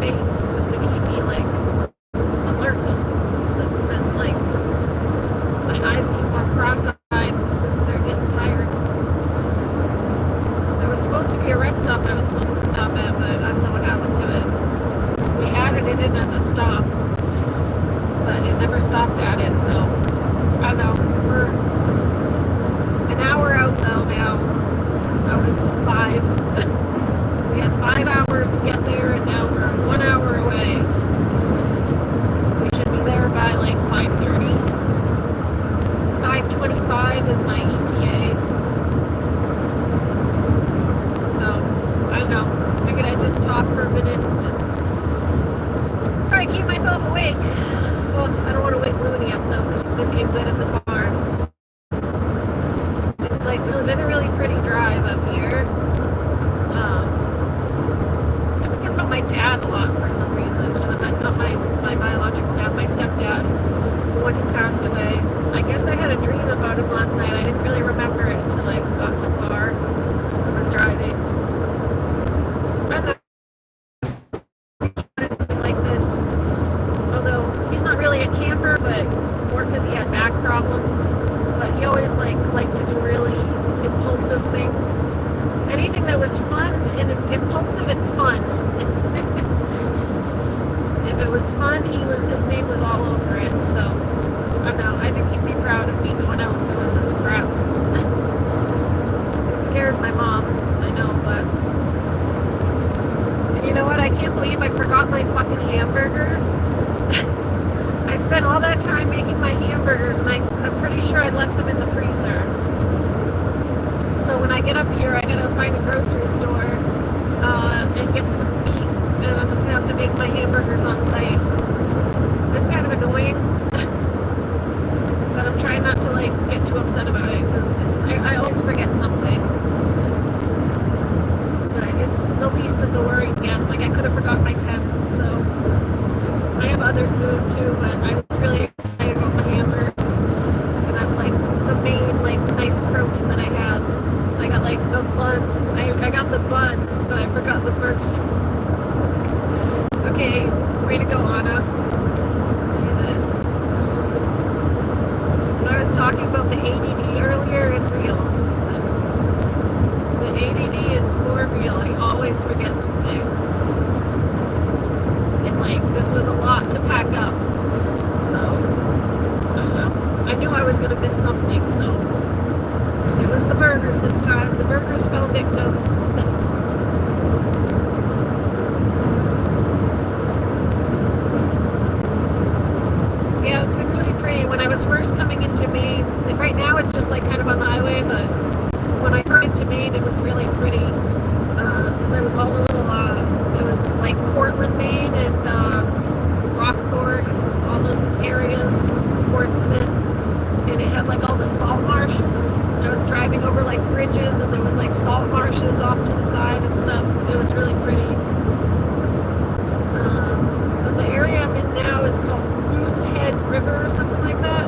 face just to keep me like alert. It's just like my eyes keep on cross-eyed because they're getting tired. There was supposed to be a rest stop I was supposed to stop at, but I don't know what happened to it. We added it in as a stop, but it never stopped at it, so I don't know. We're an hour out though now, out of 5. We had 5 hours to get there, and now we're 1 hour away. We should be there by like 5:30. 5:25 is my ETA. So, I don't know. Figured I'd just talk for a minute and just try to keep myself awake. Well, I don't want to wake Looney up though, because she's been being good at the car. It's like been a really pretty drive up here. I've been thinking about my dad a lot for some reason, and not my biological dad, my stepdad, the one who passed away. I guess I had a dream about him last night. I didn't really remember it until I got in the car and was driving. I'm not like this, although he's not really a camper, but more because he had back problems. But he always liked to do really impulsive things. Anything that was fun and impulsive and fun. If it was fun, his name was all over it. So I don't know. I think he'd be proud of me going out and doing this crap. It scares my mom, I know, but and you know what? I can't believe I forgot my fucking hamburgers. I spent all that time making my hamburgers, and I'm pretty sure I left them in the freezer. So when I get up here, I gotta find a grocery store and get some meat, and I'm just gonna have to make my hamburgers on site. It's kind of annoying, but I'm trying not to like get too upset about it because I always forget something. But it's the least of the worries, guess. Like I could have forgot my temp, so I have other food too, but I was really excited about the hamburgers, and that's like the main like nice protein that I have. I got like the buns. I got the buns, but I forgot the burgers. Okay, way to go, Anna. Jesus. When I was talking about the ADD earlier, it's real. The ADD is for real. I always forget something. And like, this was a lot to pack up. So, I don't know. I knew I was going to miss something, so it was the burgers this time. The burgers fell victim. Yeah, it's been really pretty. When I was first coming into Maine, and right now it's just like kind of on the highway, but when I came into Maine, it was really pretty. So there was all the little, it was like Portland, Maine, and Rockport, all those areas, Port Smith, and it had like all the salt marshes. I was driving over like bridges, and there was like salt marshes off to the side and stuff. It was really pretty. But the area I'm in now is called Moosehead River or something like that.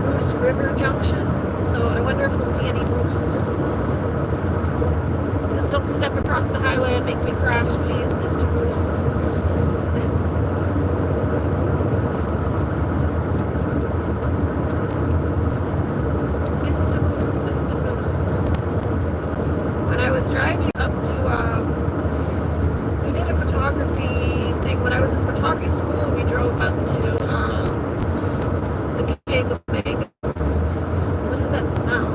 Moose River Junction. So I wonder if we'll see any moose. Just don't step across the highway and make me crash, please, Mr. Moose. Driving up to, we did a photography thing. When I was in photography school, we drove up to the King of Vegas. What does that smell?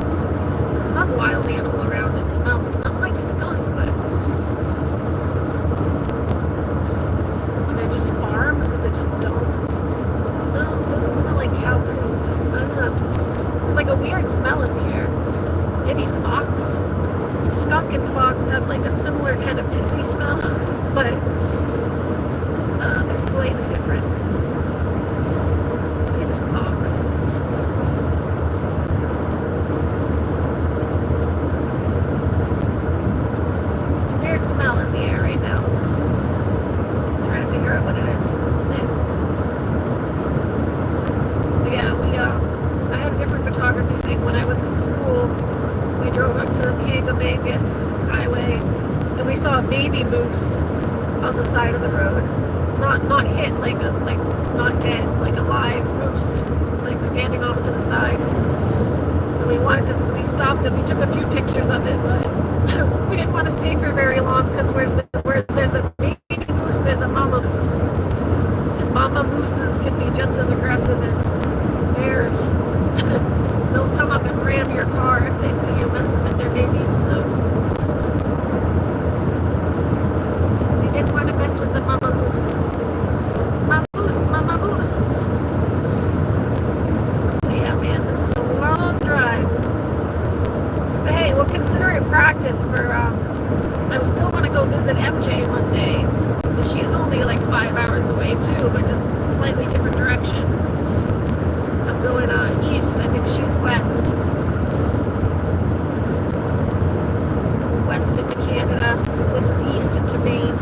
There's some wild animal around. It smells not like skunk, but is there just farms? Is it just dog? No, it doesn't smell like cow poop. I don't know. There's like a weird smell in the air. Maybe fox? Skunk and fox have like a similar kind of pissy smell, but they're slightly different. on the side of the road. Not hit, like not dead, like a live moose, like standing off to the side. And we stopped and we took a few pictures of it, but we didn't want to stay for very long because where there's a baby moose, there's a mama moose. And mama mooses can be just as aggressive as bears. They'll come up and ram your car if they see you messing with their babies, so we didn't want to mess with the mama moose. Mama moose. But yeah, man, this is a long drive. But hey, we'll consider it practice for, I still want to go visit MJ one day. She's only like 5 hours away too, but just slightly different direction. I'm going east. I think she's west. West into Canada. This is east into Maine.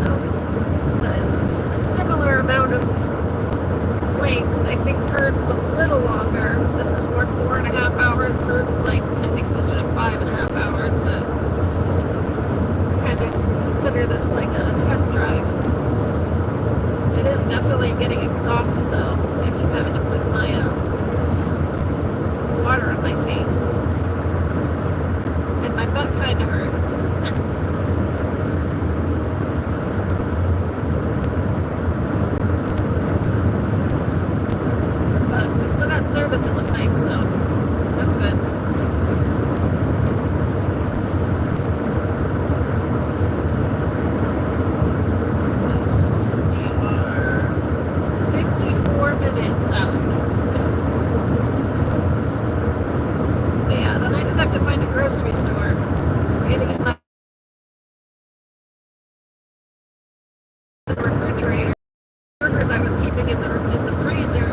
So it's a similar amount of length. I think hers is a little longer. This is more 4.5 hours. Hers is like, I think closer to 5.5 hours, but kind of consider this like a test drive. It is definitely getting exhausted though. I keep having to put my water on my face. And my butt kind of hurts. But we still got service, it looks like, so that's good. Grocery store. I'm gonna get my refrigerator. Burgers I was keeping in the freezer.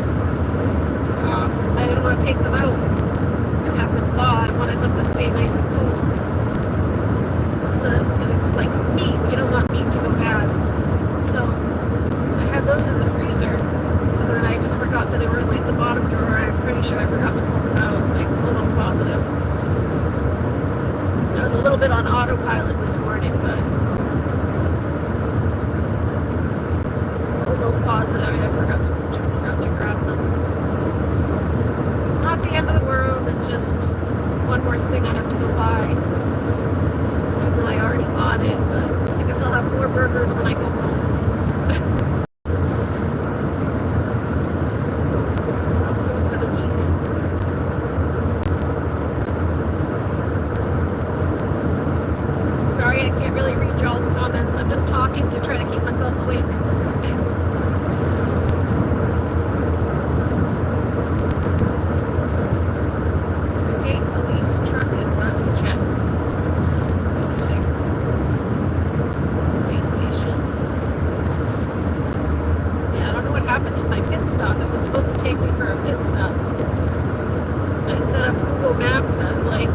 I didn't want to take them out and have them thaw. I wanted them to stay nice and cold. So it's like meat. You don't want meat to go bad. So I had those in the freezer, and then I just forgot that they were in like the bottom drawer. I'm pretty sure I forgot to pull them out. Like almost positive. I was a little bit on autopilot this morning, but almost positive I forgot to grab them. It's not the end of the world, it's just one more thing I have to go buy. I know I already bought it, but I guess I'll have more burgers when I go home. Food for the week. Sorry, I can't really read y'all's comments. I'm just talking to try to keep myself awake. State police truck and bus check. That's interesting. Way station. Yeah, I don't know what happened to my pit stop. It was supposed to take me for a pit stop. I set up Google Maps as like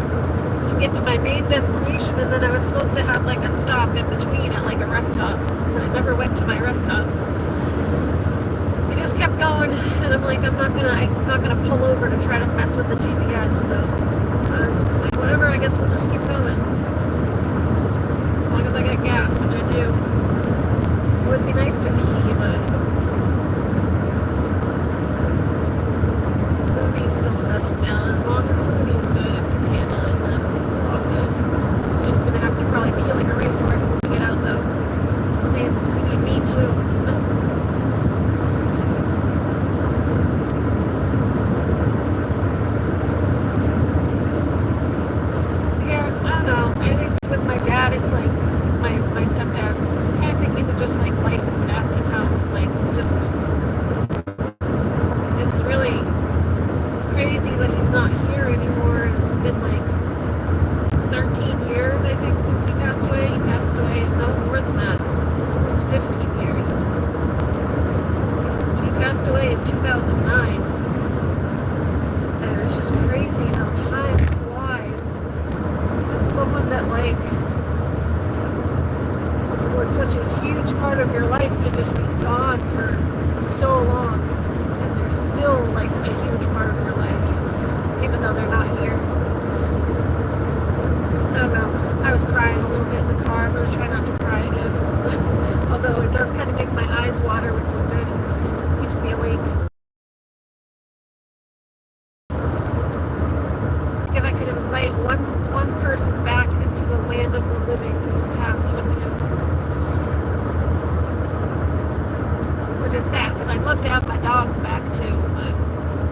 to get to my main destination, and then I was supposed to have like a stop in between at like a rest stop, and I never went to my rest stop. It just kept going, and I'm like, I'm not gonna pull over to try to mess with the GPS. So I was just like, whatever. I guess we'll just keep going as long as I get gas, which I do. It would be nice to pee, but Luby's still settled down. As long as Luby's good and can handle it, then we're all good. She's gonna have to probably pee like a racehorse when we get out, though. Same me too. Yeah, I don't know. I think with my dad, it's like my stepdad was kind of thinking of just like life and death and how like just it's really crazy that he's not here anymore, and it's been like 13 years I think since he passed away. He passed away, no more than that, almost 15 years. He passed away in 2009, and it's just crazy how time flies. And someone that like was such a huge part of your life can just be gone for so long, and they're still like a huge part of your life, even though they're not here. I don't know. I was crying a little bit in the car. I'm gonna try not to cry again. love to have my dogs back too, but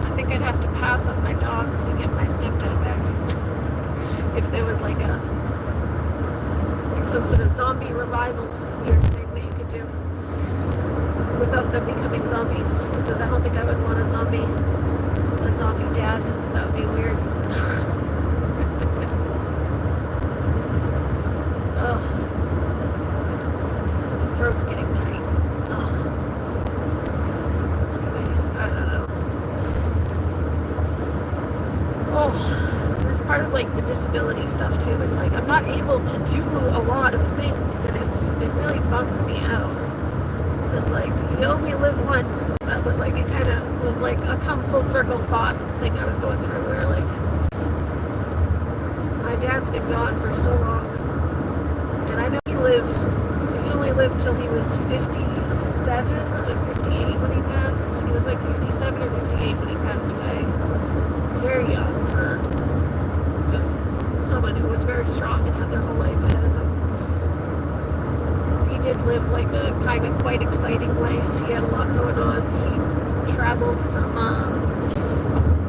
I think I'd have to pass on my dogs to get my stepdad back. If there was like some sort of zombie revival here thing that you could do without them becoming zombies, because I don't think I would want a zombie dad. That would be weird. Ugh. My throat's getting tight. Ugh. Anyway, I don't know. Oh, this is part of like the disability stuff too. It's like I'm not able to do a lot of things, and it really bums me out. Because like you only live once. That was like, it kind of was like a come full circle thought thing I was going through, where like my dad's been gone for so long, and I know he only lived till he was 57 or 58 when he passed. He was like 57 or 58 when he passed away. Very young for just someone who was very strong and had their whole life ahead of them. He did live like a kind of quite exciting life. He had a lot going on. He traveled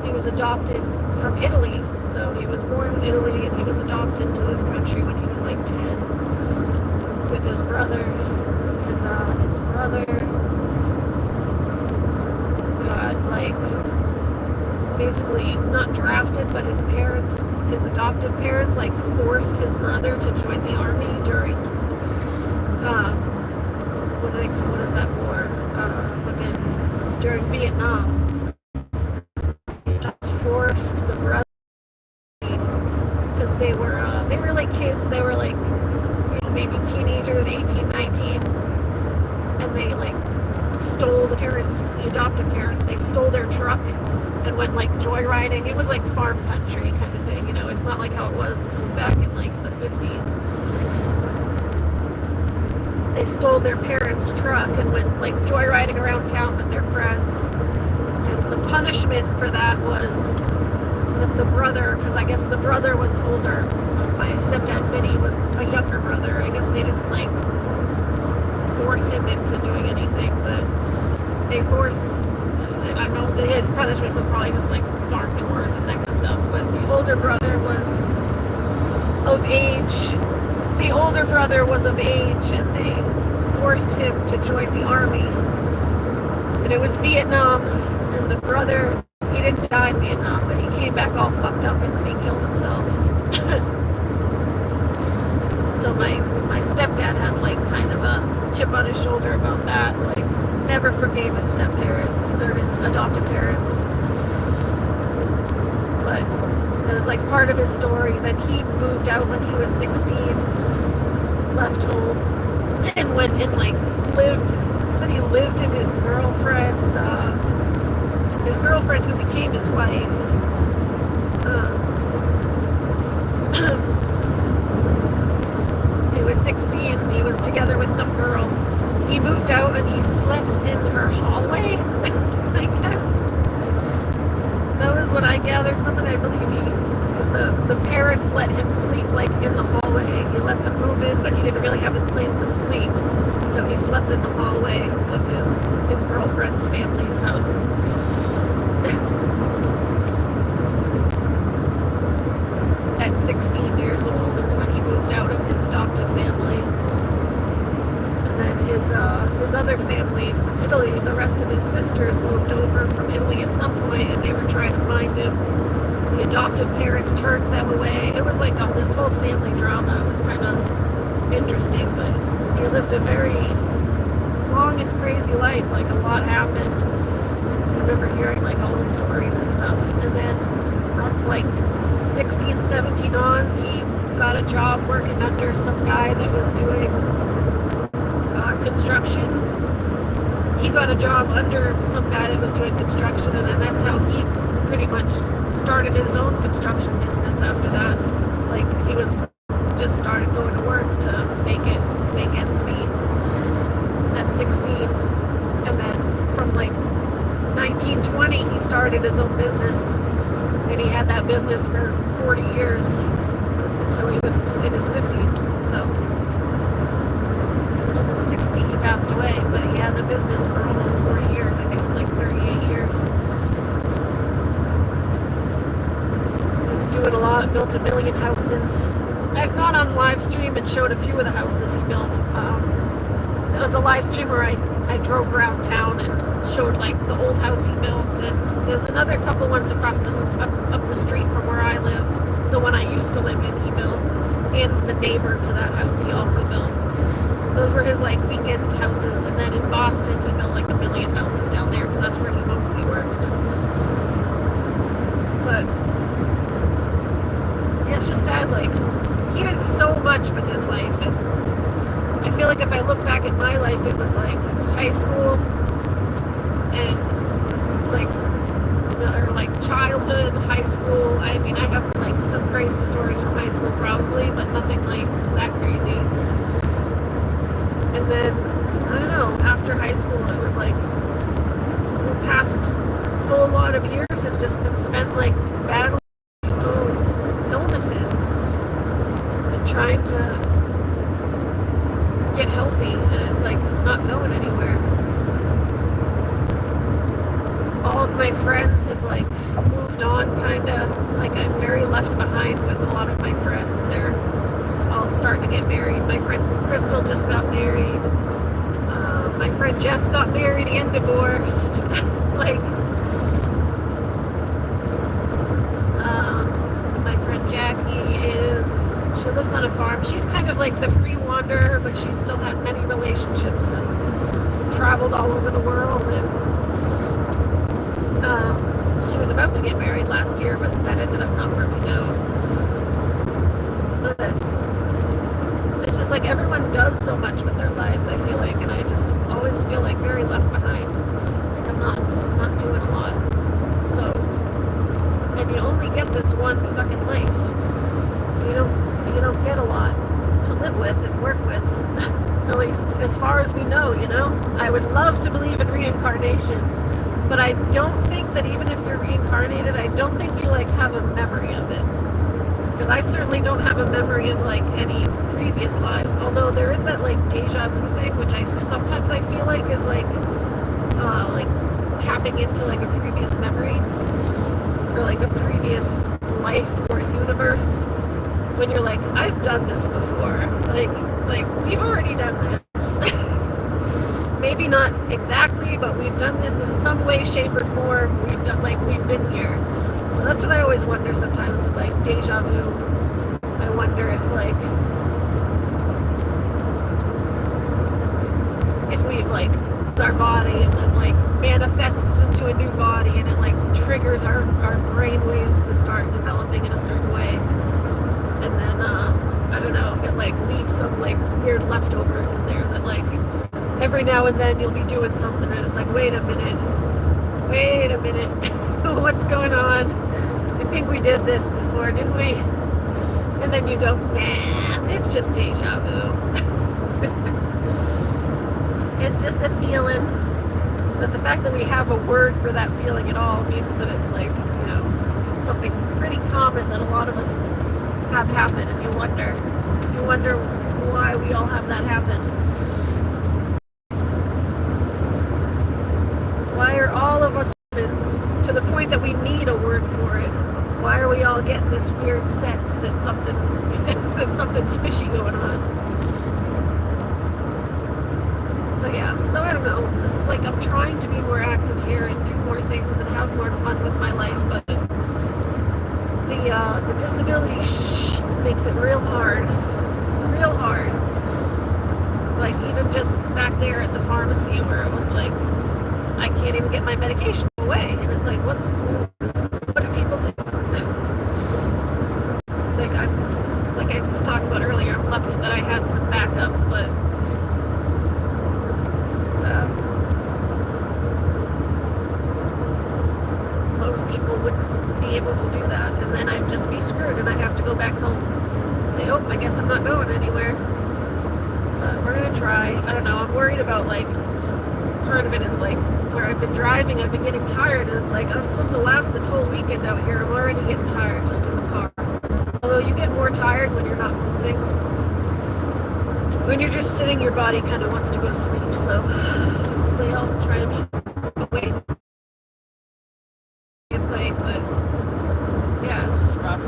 he was adopted from Italy. So he was born in Italy and he was adopted to this country when he was like 10 with his brother. And his brother got like basically not drafted, but his adoptive parents like forced his brother to join the army during what is that war? During Vietnam. He just forced the brother, because they were like kids. They were like, maybe teenagers, 18, 19, and they like stole the adoptive parents. They stole their truck and went like joyriding. It was like farm country kind of thing, it's not like how it was. This was back in like the 50s. They stole their parents' truck and went like joyriding around town with their friends. And the punishment for that was that the brother, because I guess the brother was older. My stepdad Vinny was a younger brother. I guess they didn't like force him into doing anything, but they forced, I don't know, his punishment was probably just like farm chores and that kind of stuff. But the older brother was of age. And they forced him to join the army. And it was Vietnam, and the brother, he didn't die in Vietnam, but he came back all fucked up and then he killed himself. So my stepdad had like kind of a chip on his shoulder about that, like never forgave his step-parents or his adoptive parents. But it was like part of his story that he moved out when he was 16, left home, and went and like said he lived in his girlfriend's, his girlfriend who became his wife. He was 16, he was together with some girl. He moved out and he slept in her hallway, I guess. That was what I gathered from it. I believe the parents let him sleep like in the hallway. He let them move in, but he didn't really have his place to sleep. So he slept in the hallway of his girlfriend's family's house. At 16 years old is when he moved out of his adoptive family. And then his other family from Italy, the rest of his sisters moved over from Italy at some point, and they were trying to find him. The adoptive parents turned them away. It was like this whole family drama. It was kind of interesting, but he lived a very long and crazy life. Like a lot happened. I remember hearing like all the stories and stuff. And then from like 16, 17 on, he got a job working under some guy that was doing construction. He got a job under some guy that was doing construction, and then that's how he pretty much started his own construction business after that. Like he was just started going to work to make ends meet at 16. And then from like 19, 20, he started his own business, and he had that business for 40 years until he was in his 50s. So almost 60, he passed away, but he had the business for almost 40 years. I think it was doing a lot, built a million houses. I've gone on live stream and showed a few of the houses he built. It was a live stream where I drove around town and showed like the old house he built, and there's another couple ones across up the street from where I live. The one I used to live in, he built, and the neighbor to that house he also built. Those were his like weekend houses, and then in Boston he built like a million houses down there because that's where he mostly worked. But yeah, it's just sad. Like he did so much with his life, and I feel like if I look back at my life, it was like high school and like or like childhood, high school. I mean, I have like some crazy stories from high school probably, but nothing like that crazy. And then I don't know, after high school it was like the past whole lot of years have just been spent like battling illnesses and trying to get healthy, and it's like it's not going anywhere. All of my friends have like moved on, kind of like I'm very left behind with a lot of my friends. They're all starting to get married. My friend Crystal just got married. My friend Jess got married and divorced. Like my friend Jackie she lives on a farm. She's kind of like the free wanderer, but she's still had many relationships and traveled all over the world, and she was about to get married last year, but that ended up not working out. But it's just like everyone does so much with their lives, I feel like, and I just always feel like very left behind. Like I'm not doing a lot. So, and you only get this one fucking life. You don't get a lot to live with and work with. At least as far as we know, you know? I would love to believe in reincarnation, but I don't think that even if you're reincarnated, I don't think you like have a memory of it. Because I certainly don't have a memory of like any previous lives. Although there is that like deja vu thing, which I sometimes I feel like is like tapping into like a previous memory or like a previous life or universe. When you're like, I've done this before. Like we've already done this. Maybe not exactly, but we've done this in some way, shape, or form. We've been here. So that's what I always wonder sometimes with like deja vu. I wonder if like we've like it's our body and then like manifests into a new body, and it like triggers our brain waves to start developing in a certain way. And then I don't know, it like leaves some like weird leftovers in there that like every now and then you'll be doing something and it's like, wait a minute, what's going on? I think we did this before, didn't we? And then you go, nah, it's just deja vu. It's just a feeling. But the fact that we have a word for that feeling at all means that it's like, you know, something pretty common that a lot of us have happen, and you wonder why we all have that happen. Why are all of us humans to the point that we need a word for it? Why are we all getting this weird sense that something's fishy going on? But yeah, so I don't know. This is like I'm trying to be more active here and do more things and have more fun with my life, but the disability makes it real hard. Like even just back there at the pharmacy where it was like I can't even get my medication away, and it's like what do people do? like I was talking about earlier, I'm lucky that I had some backup, but most people wouldn't be able to do that, and then I'd just be screwed and I'd have to go back home and say, oh, I guess I'm not going anywhere. But we're gonna try. I don't know, I'm worried about like part of it is like where I've been driving, I've been getting tired, and it's like I'm supposed to last this whole weekend out here. I'm already getting tired just in the car. Although you get more tired when you're not moving. When you're just sitting, your body kind of wants to go to sleep, so hopefully I'll try to be awake. But yeah, it's just rough.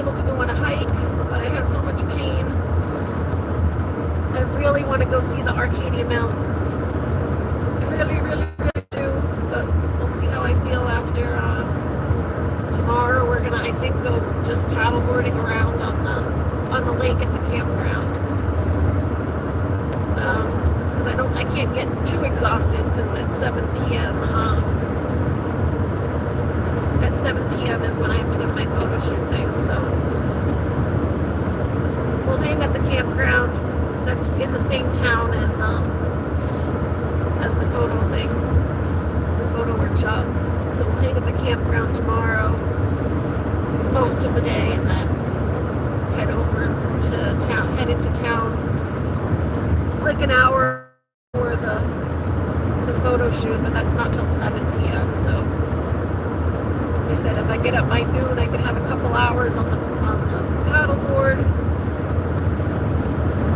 able to go on a hike, but I have so much pain. I really want to go see the Arcadia Mountains. Really, really, really do. But we'll see how I feel after tomorrow. We're gonna, I think, go just paddleboarding around on the lake at the campground. Because I can't get too exhausted because at 7 p.m. At 7 p.m. is when I have to go to my photo shoot thing. So we'll hang at the campground. That's in the same town as the photo thing, the photo workshop. So we'll hang at the campground tomorrow, most of the day, and then head over to town, head into town, like an hour for the photo shoot, but that's not till 7 p.m. So I said if I get up by noon, I could have a couple hours on the paddleboard.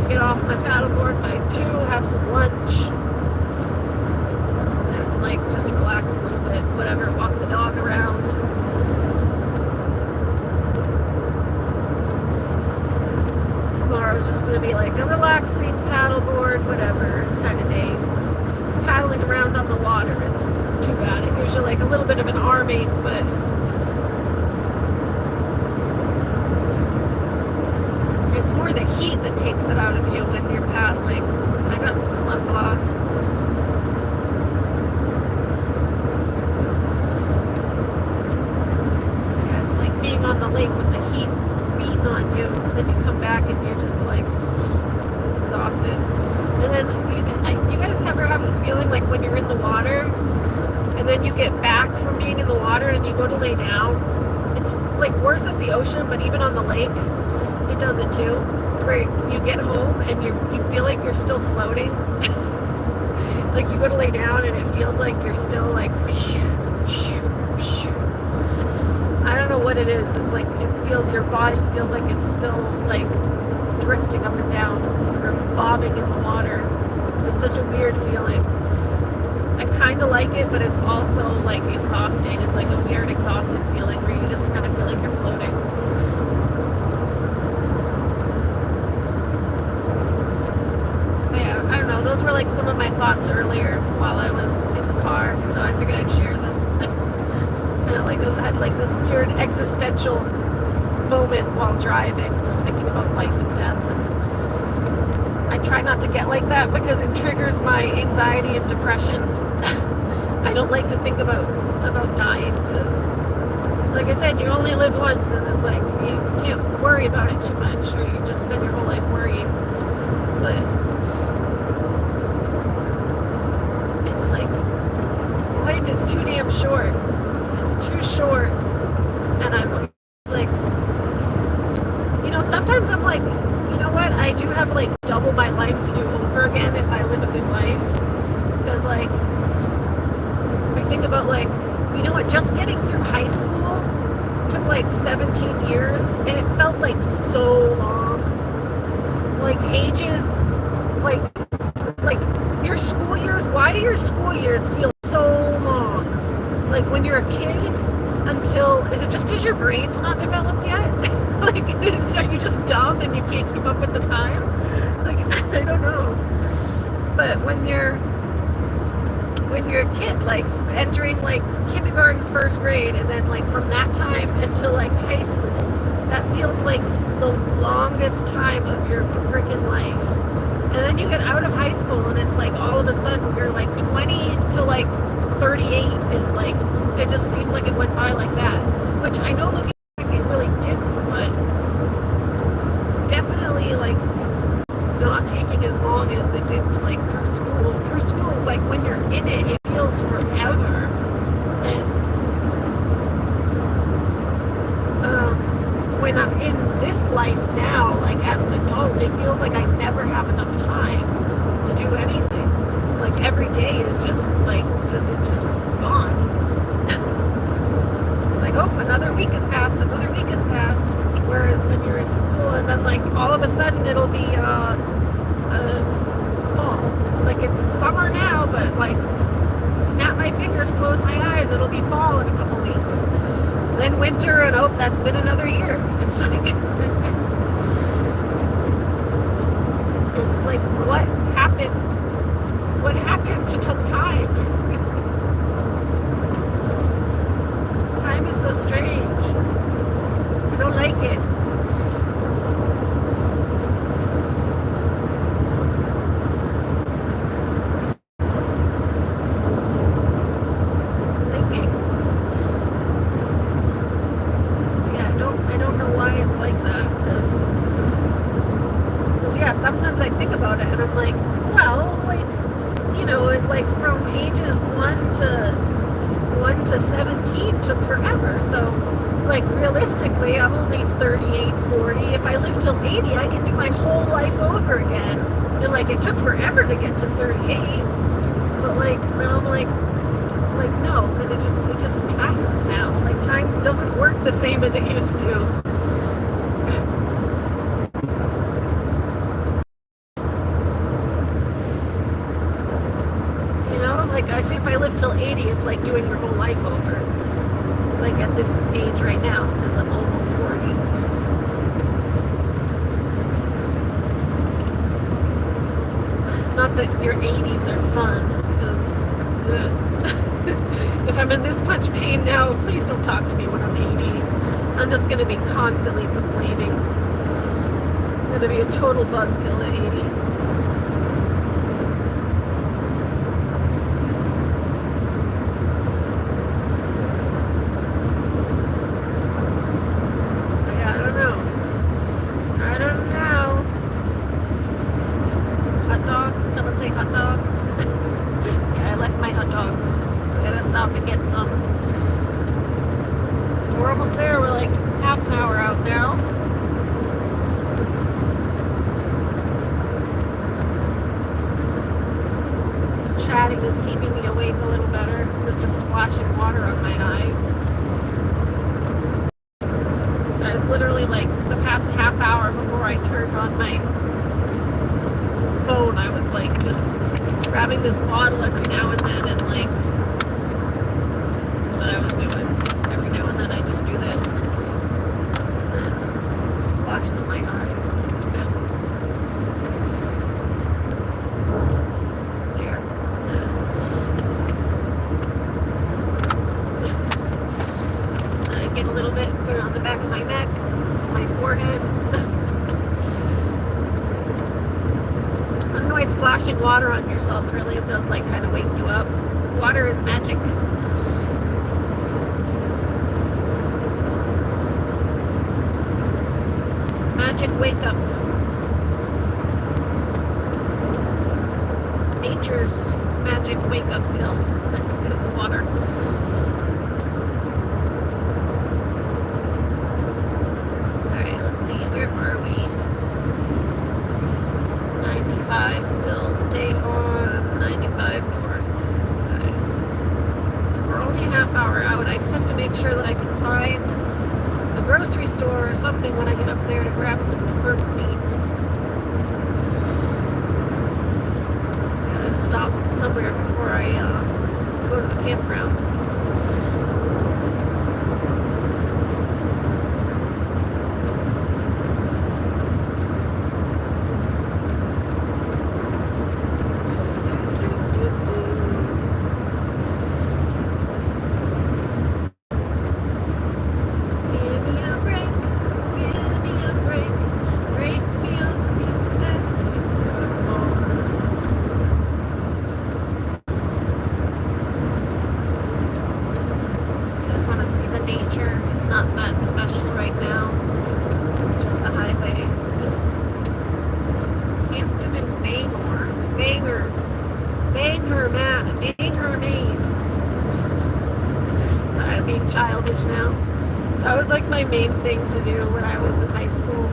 Get off my paddleboard by 2, have some lunch, and like just relax a little bit, whatever, walk the dog around. Tomorrow's just going to be like a relaxing paddleboard, whatever kind of day. Paddling around on the water isn't too bad. It gives you like a little bit of an arm ache, but it's more the heat that takes it out of you when you're paddling. I got some sunblock. Yeah, it's like being on the lake with the heat beating on you, and then you come back and you're just like exhausted. And then do you guys ever have this feeling like when you're in the water and then you get back from being in the water and you go to lay down? It's like worse at the ocean, but even on the lake it does it too, where you get home and you feel like you're still floating. Like you go to lay down and it feels like you're still like I don't know what it is. It's like it feels, your body feels like it's still like drifting up and down or bobbing in the water. It's such a weird feeling. I kind of like it, but it's also like exhausting. It's like a weird exhausted feeling where you just kind of feel like you're floating. I don't know, those were like some of my thoughts earlier while I was in the car, so I figured I'd share them. And I had like this weird existential moment while driving, just thinking about life and death. And I try not to get like that because it triggers my anxiety and depression. I don't like to think about dying because, like I said, you only live once, and it's like you can't worry about it too much, or you just spend your whole life worrying. But life is too damn short. It's too short. And I'm like, sometimes I'm like, you know what? I do have like double my life to do over again if I live a good life. Because like, I think about like, you know what? Just getting through high school took like 17 years, and it felt like so long. Like ages, like your school years. Why do your school years feel so long? Like when you're a kid until, is it just because your brain's not developed yet? Like, are you just dumb and you can't keep up with the time? Like, I don't know. But when you're a kid, like entering like kindergarten, first grade, and then like from that time until like high school, that feels like the longest time of your freaking life. And then you get out of high school and it's like all of a sudden you're like 20 to like 38 is like, it just seems like it went by like that. Which I know looking back it really didn't, but definitely like not taking as long as it did like through school. Through school, like when you're in it, it feels forever. And when I'm in this life now, like as an adult, it feels like I never have enough time to do anything. Like every day is just like, it's just gone. It's like, oh, another week has passed, another week has passed. Whereas when you're in school, and then like all of a sudden it'll be fall. Like it's summer now, but like snap my fingers, close my eyes, it'll be fall in a couple weeks. Then winter, and oh, that's been another year. It's like, it's like, what happened? What happened to time? Time is so strange. I don't like it. Sometimes I think about it and I'm like, well, like, you know, like from ages 1 to 17 took forever. So, like, realistically, I'm only 38, 40. If I live till 80, I can do my whole life over again. And like, it took forever to get to 38. But like, now I'm like no, because it just passes now. Like, time doesn't work the same as it used to. Like, I think if I live till 80, it's like doing your whole life over. Like, at this age right now, because I'm almost 40. Not that your 80s are fun, because if I'm in this much pain now, please don't talk to me when I'm 80. I'm just going to be constantly complaining. I'm going to be a total buzzkill at 80. Chatting is keeping me awake a little better than just splashing water on my eyes. I was literally like the past half hour before I turned on my phone, I was like just grabbing this bottle every now and then, and like what I was doing. Every now and then I just do this and then splash on my eyes. Get a little bit, put it on the back of my neck, my forehead. I don't know why splashing water on yourself really does like kind of wake you up. Water is magic. Magic wake up. Nature's magic wake up pill. It's water. Where are we? 95 still. Stay on 95 north. Okay. We're only a half hour out. I just have to make sure that I can find a grocery store or something when I get up there to grab some burnt meat. I gotta stop somewhere before I go to the campground. Childish now. That was like my main thing to do when I was in high school.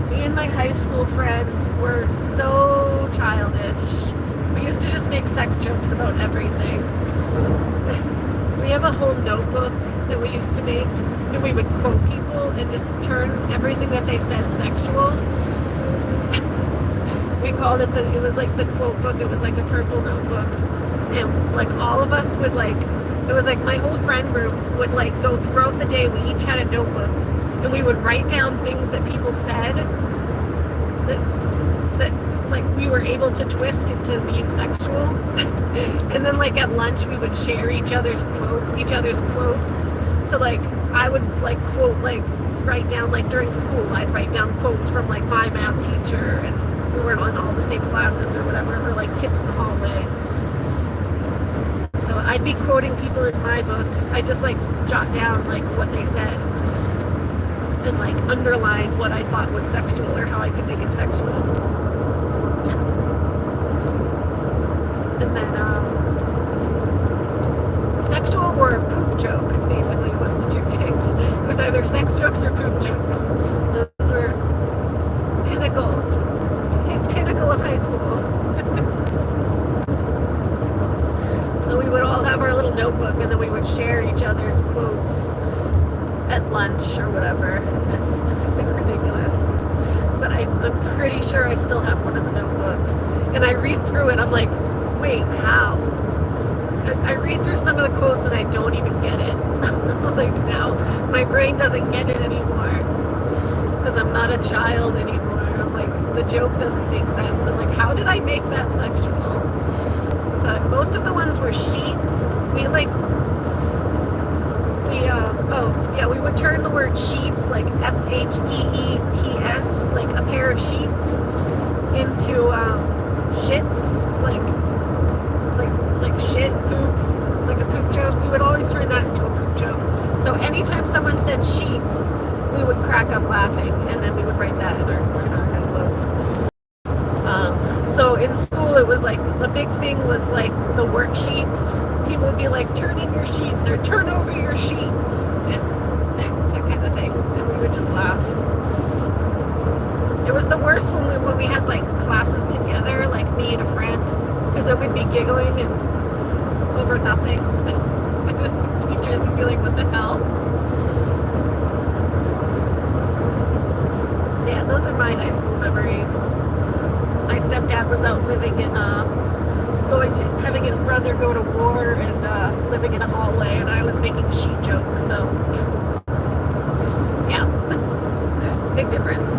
Me and my high school friends were so childish. We used to just make sex jokes about everything. We have a whole notebook that we used to make, and we would quote people and just turn everything that they said sexual. We called it it was like the quote book. It was like a purple notebook. And like all of us would like It was like my whole friend group would like go throughout the day. We each had a notebook, and we would write down things that people said that like we were able to twist into being sexual. And then like at lunch we would share each other's quotes. So like I would like quote, like write down, like during school I'd write down quotes from like my math teacher, and we weren't in all the same classes or whatever, or like kids in the hallway. So I'd be quoting people in my book. I just like jot down like what they said and like underline what I thought was sexual or how I could make it sexual. And then sexual or a poop joke basically was the two things. It was either sex jokes or poop jokes. Those were pinnacle of high school. So we would all have our little notebook, and then we would share each other's quotes at lunch or whatever. It's like ridiculous. But I'm pretty sure I still have one of the notebooks. And I read through it, I'm like, wait, how? I read through some of the quotes and I don't even get it. Like now, my brain doesn't get it anymore. Because I'm not a child anymore. I'm like, the joke doesn't make sense. I'm like, how did I make that sexual? But most of the ones were sheets. We would turn the word sheets, like SHEETS, like a pair of sheets, into shits, like shit, poop, like a poop joke. We would always turn that into a poop joke. So anytime someone said sheets, we would crack up laughing, and then we would write that in our notebook. So in school, it was like the big thing was like the worksheets. People would be like, turn in your sheets or turn over your sheets, that kind of thing, and we would just laugh. It was the worst when we had like classes together, like me and a friend, because then we'd be giggling and over nothing. Teachers would be like, what the hell? Yeah, those are my high school memories. My stepdad was out living in having his brother go to war and living in a hallway, and I was making sheet jokes, so yeah. Big difference.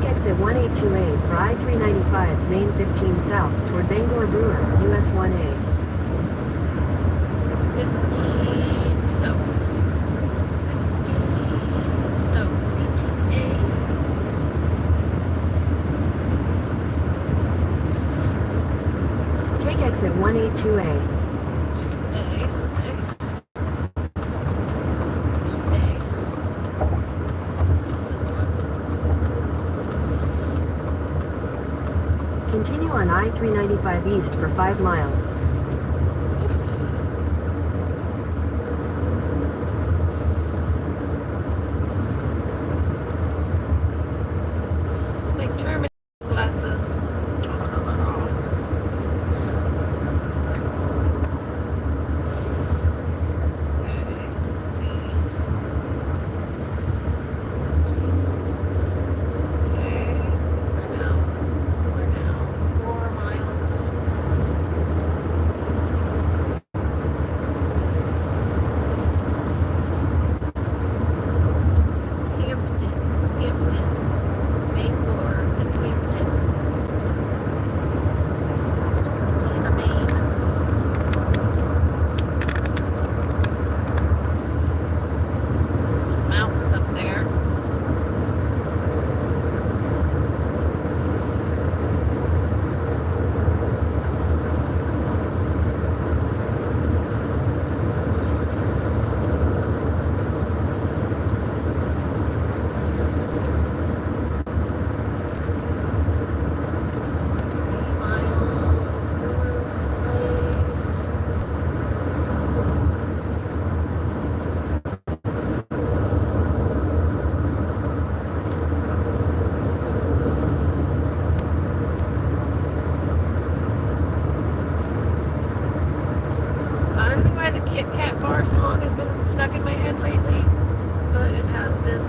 Exit 182A for I-395, Main 15 South, toward Bangor Brewer, US 1A. 15 south. 15 south. 18A. Take exit 182A. 2A. Okay. 2A. What's this one? Continue on I-395 east for 5 miles. My terminal glasses. Okay, let's see. Jeez. Okay, we're now 4 miles. Hampton, Bangor, and Hampton. You can see the main. Some mountains up there. I don't know why the Kit Kat bar song has been stuck in my head lately, but it has been.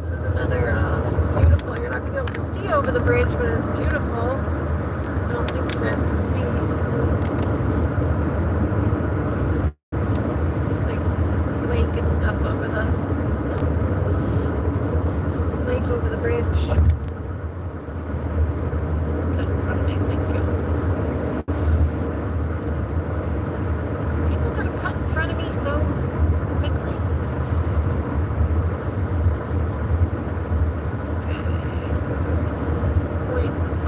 There's another beautiful. You're not going to be able to see over the bridge, but it's beautiful. I don't think you guys can see. It's like lake and stuff over the lake over the bridge. Cut in front of me, thank you. People gotta cut in front of me so quickly. Okay. 0.5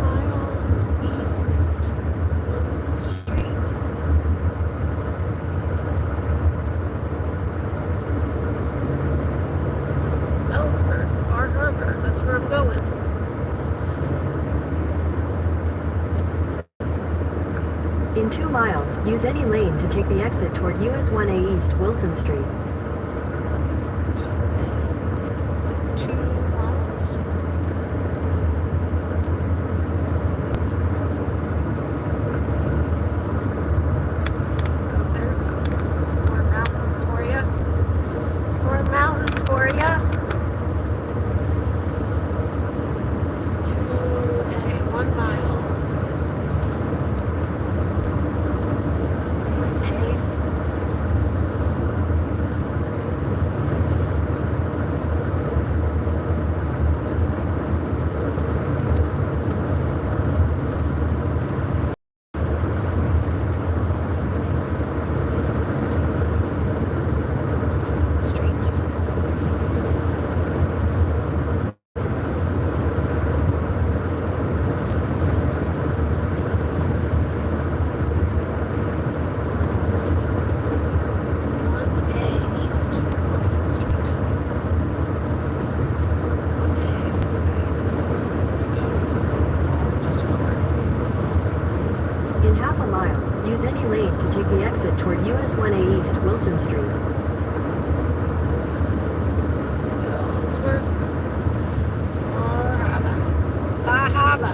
miles east Wilson Street. Ellsworth, our harbor. That's where I'm going. In 2 miles, use any lane to take the exit toward US 1A East Wilson Street. 2 miles. There's more mountains for you. More mountains for you. 1 mile. 1A. Wilson Street. In half a mile, use any lane to take the exit toward US 1A East Wilson Street. Ellsworth, Bahaba.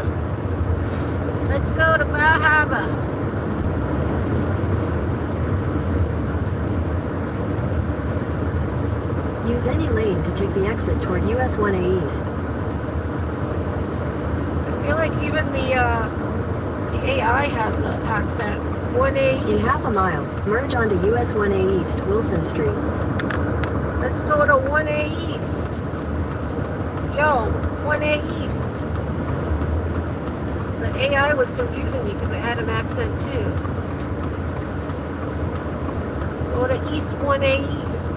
Let's go to Bahaba. Use any lane to take the exit toward US 1A East. I feel like even the AI has an accent. 1A In East. half a mile, merge onto US 1A East Wilson Street. Let's go to 1A East. Yo, 1A East. The AI was confusing me because it had an accent too. Go to East 1A East.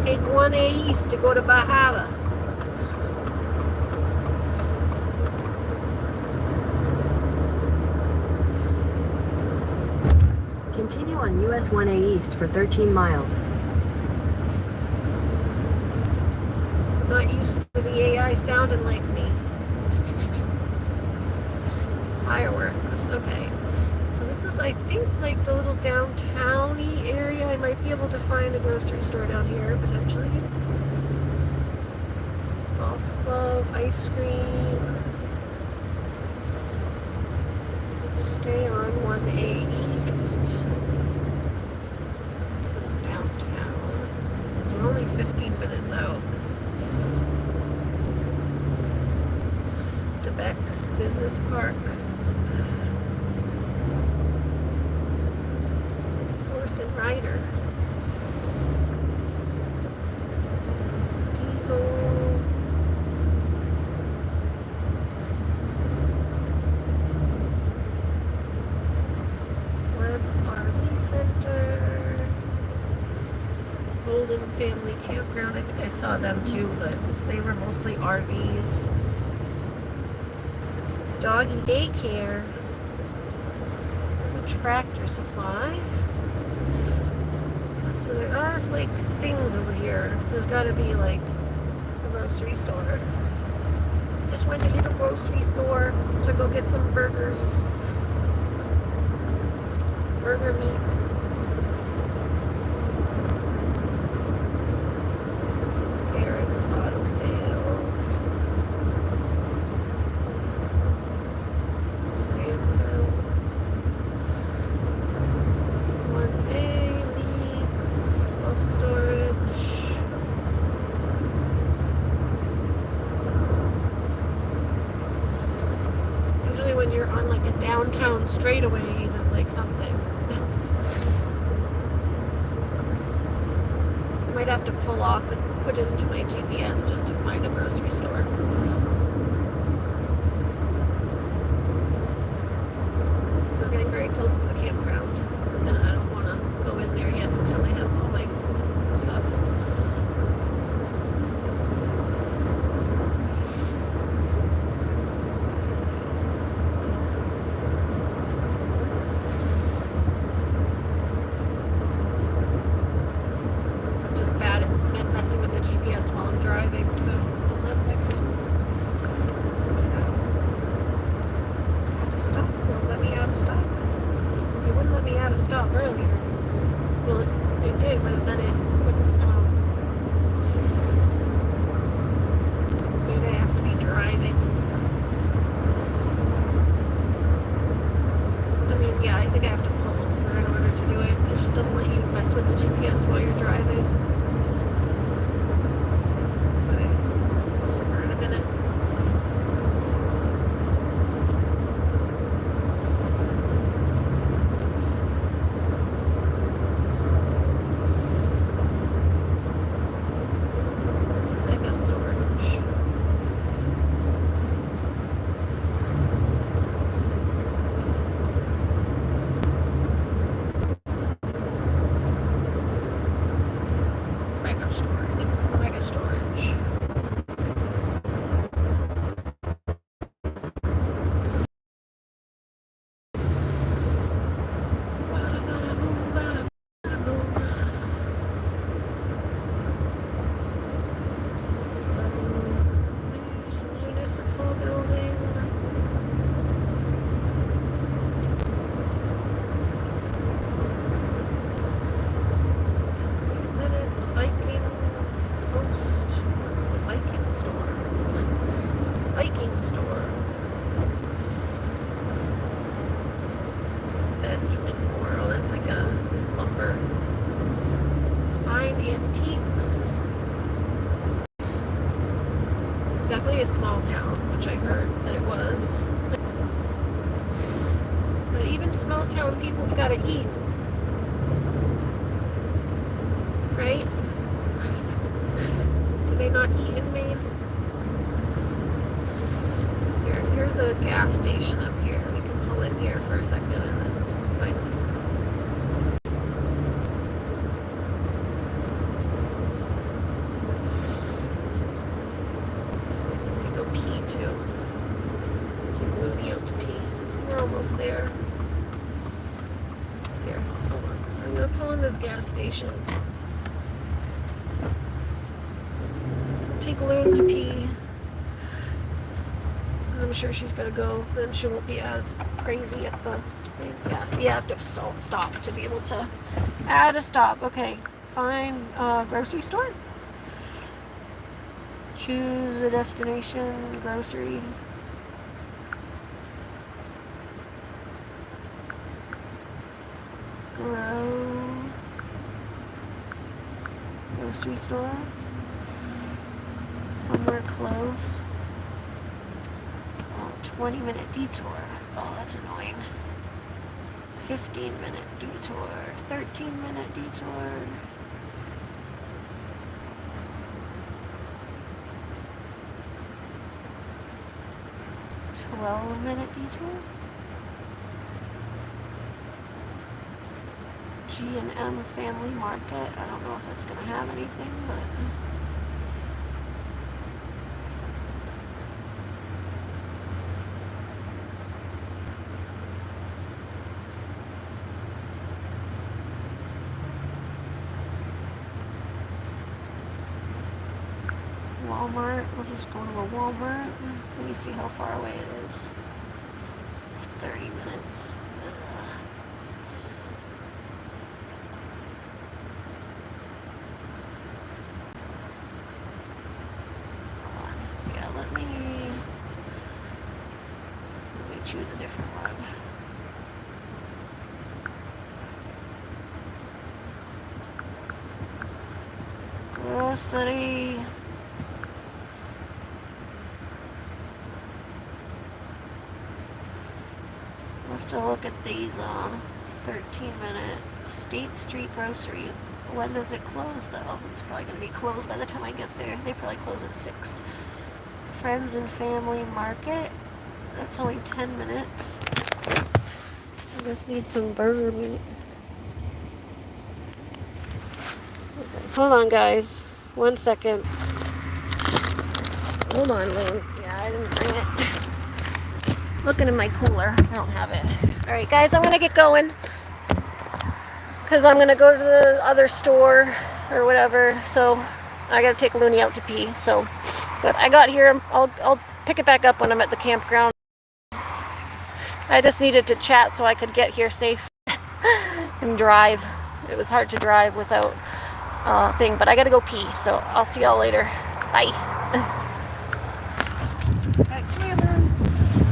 Take 1A East to go to Bahama. Continue on US 1A East for 13 miles. I'm not used to the AI sounding like me. Fireworks. Okay. So this is, I think, like the little downtown-y area. I might be able to find a grocery store down here, potentially. Golf club, ice cream. Stay on 1A East. This is downtown. So we're only 15 minutes out. Quebec Business Park. Horse and Rider. Diesel. Webb's RV Center. Golden Family Campground. I think I saw them too, but they were mostly RVs. Doggy daycare. There's a Tractor Supply. So there are like things over here. There's got to be like a grocery store. Just went to the grocery store to go get some burgers. Burger meat. Garrett's Auto Sales. When you're on like a downtown straightaway, there's like something. I might have to pull off and put it into my GPS just to find a grocery store. So we're getting very close to the campground, and I don't want to go in there yet until I have all my stuff. While I'm driving, so unless I can stop, it won't let me out of stop. It wouldn't let me out of stop earlier. Well, it did, but then it wouldn't. Maybe I have to be driving. I mean, yeah, I think I have to pull over in order to do it. It just doesn't let you mess with the GPS while you're driving. Antiques. It's definitely a small town, which I heard that it was. But even small town people's gotta eat. Right? Do they not eat in Maine? Here's a gas station up here. We can pull in here for a second and then find food. almost there. Here, hold on. I'm gonna pull in this gas station. Take Loon to pee. Because I'm sure she's gotta go. Then she won't be as crazy at the thing. Yeah, so you have to stop to be able to add a stop. Okay, find grocery store. Choose a destination, grocery. Grocery store. Somewhere close. Oh, 20-minute detour. Oh, that's annoying. 15-minute detour. 13-minute detour. 12-minute detour. G&M Family Market. I don't know if that's gonna have anything, but Walmart. We'll just go to a Walmart. Let me see how far away it is. It's 30 minutes. Ugh. Hold on. Yeah, let me choose a different one. Grocery. We'll have to look at these 13-minute State Street Grocery. When does it close though? It's probably going to be closed by the time I get there. They probably close at 6. Friends and Family Market. That's only 10 minutes. I just need some burger meat. Okay. Hold on, guys. 1 second. Hold on, Lynn. Yeah, I didn't bring it. Looking in my cooler. I don't have it. Alright, guys, I'm going to get going. Because I'm going to go to the other store or whatever. So I got to take Looney out to pee. So, but I got here. I'll pick it back up when I'm at the campground. I just needed to chat so I could get here safe and drive. It was hard to drive without thing, but I gotta go pee, so I'll see y'all later. Bye.